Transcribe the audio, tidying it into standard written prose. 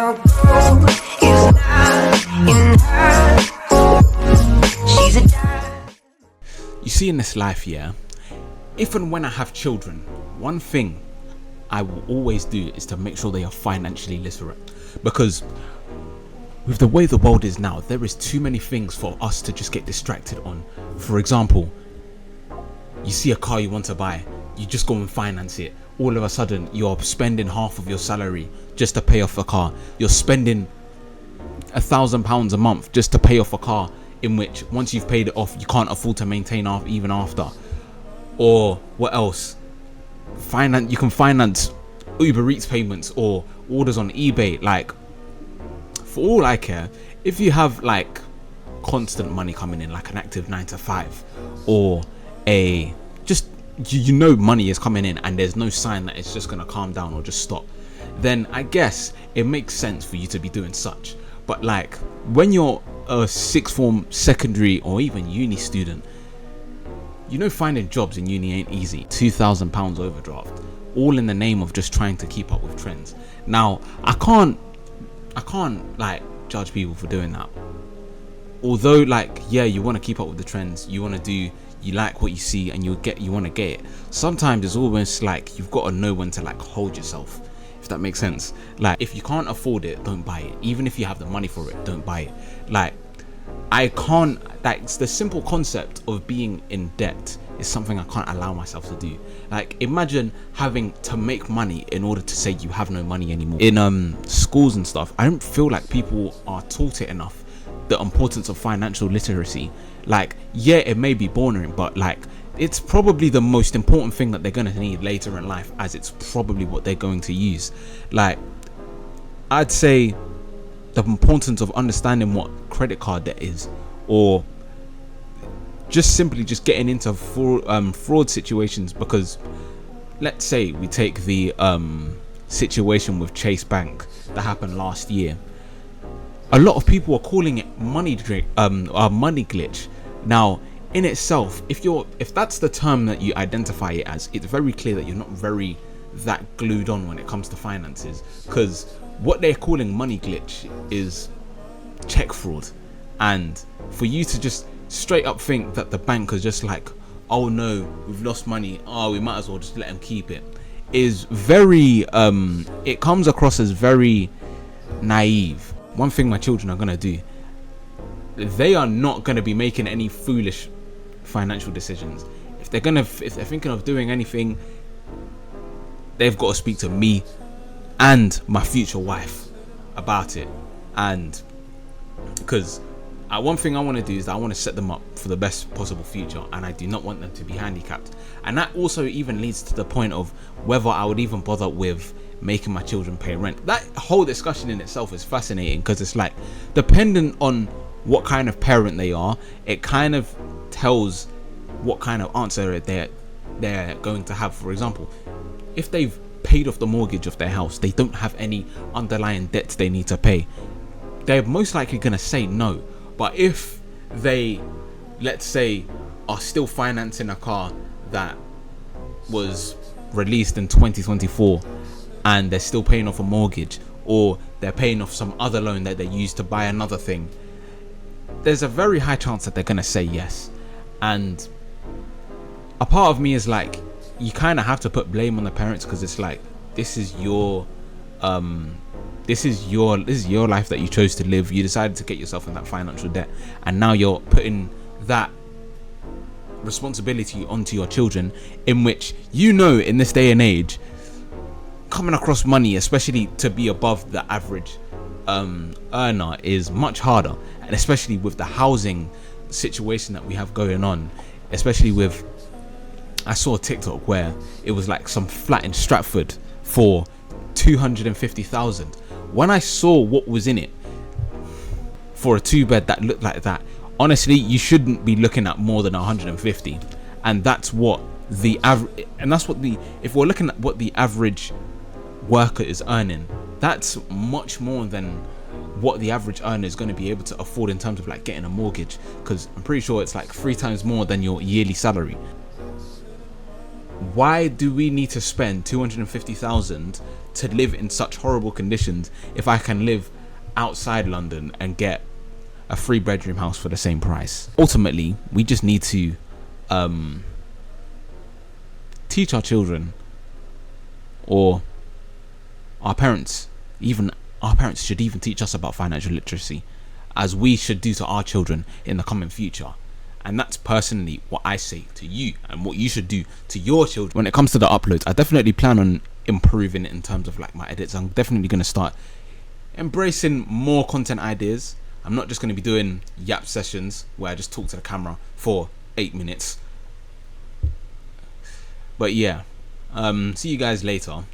your goal is not in her. She's a dime. You see, in this life, yeah, if and when I have children, one thing I will always do is to make sure they are financially literate, because with the way the world is now, there is too many things for us to just get distracted on. For example, you see a car you want to buy, you just go and finance it. All of a sudden, you're spending half of your salary just to pay off a car. You're spending £1,000 a month just to pay off a car, in which once you've paid it off, you can't afford to maintain even after. Or what else? You can finance Uber Eats payments or orders on eBay. Like, for all I care, if you have like constant money coming in, like an active 9-to-5, or you know money is coming in and there's no sign that it's just gonna calm down or just stop, then I guess it makes sense for you to be doing such. But like when you're a sixth form, secondary, or even uni student, you know finding jobs in uni ain't easy. £2,000 overdraft, all in the name of just trying to keep up with trends. Now I can't like judge people for doing that. Although, like, yeah, you want to keep up with the trends, you like what you see and you want to get it. Sometimes it's almost like you've got to know when to like hold yourself, if that makes sense. Like, if you can't afford it, don't buy it. Even if you have the money for it, don't buy it. Like, it's the simple concept of being in debt is something I can't allow myself to do. Like, imagine having to make money in order to say you have no money anymore. In schools and stuff, I don't feel like people are taught it enough, the importance of financial literacy. Like, yeah, it may be boring, but like, it's probably the most important thing that they're going to need later in life, as it's probably what they're going to use. Like, I'd say the importance of understanding what credit card debt is, or just simply just getting into fraud situations. Because let's say we take the situation with Chase Bank that happened last year. A lot of people are calling it money glitch. Now, in itself, if that's the term that you identify it as, it's very clear that you're not that glued on when it comes to finances, because what they're calling money glitch is check fraud. And for you to just straight up think that the bank is just like, oh no, we've lost money, we might as well just let them keep it, is very it comes across as very naive. One thing my children are gonna do, they are not gonna be making any foolish financial decisions. If they're thinking of doing anything, they've got to speak to me and my future wife about it. And because one thing I want to do is that I want to set them up for the best possible future, and I do not want them to be handicapped. And that also even leads to the point of whether I would even bother with making my children pay rent. That whole discussion in itself is fascinating, because it's like, dependent on what kind of parent they are, it kind of tells what kind of answer they're going to have. For example, if they've paid off the mortgage of their house, they don't have any underlying debts they need to pay, they're most likely going to say no. But if they, let's say, are still financing a car that was released in 2024 and they're still paying off a mortgage, or they're paying off some other loan that they used to buy another thing, there's a very high chance that they're going to say yes. And a part of me is like, you kind of have to put blame on the parents, because it's like, this is your life that you chose to live. You decided to get yourself in that financial debt, and now you're putting that responsibility onto your children, in which, you know, in this day and age, coming across money, especially to be above the average earner, is much harder. And especially with the housing situation that we have going on, especially with, I saw a TikTok where it was like some flat in Stratford for 250,000. When I saw what was in it for a 2-bed that looked like that, honestly, you shouldn't be looking at more than 150. And that's what the average, and that's what if we're looking at what the average worker is earning, that's much more than what the average earner is going to be able to afford in terms of like getting a mortgage, because I'm pretty sure it's like 3 times more than your yearly salary. why do we need to spend 250,000 to live in such horrible conditions if I can live outside London and get a 3-bedroom house for the same price? Ultimately, we just need to teach our children, or our parents, even our parents should even teach us about financial literacy, as we should do to our children in the coming future. And that's personally what I say to you, and what you should do to your children. When it comes to the uploads, I definitely plan on improving it in terms of like my edits. I'm definitely going to start embracing more content ideas. I'm not just going to be doing yap sessions where I just talk to the camera for 8 minutes. But yeah, see you guys later.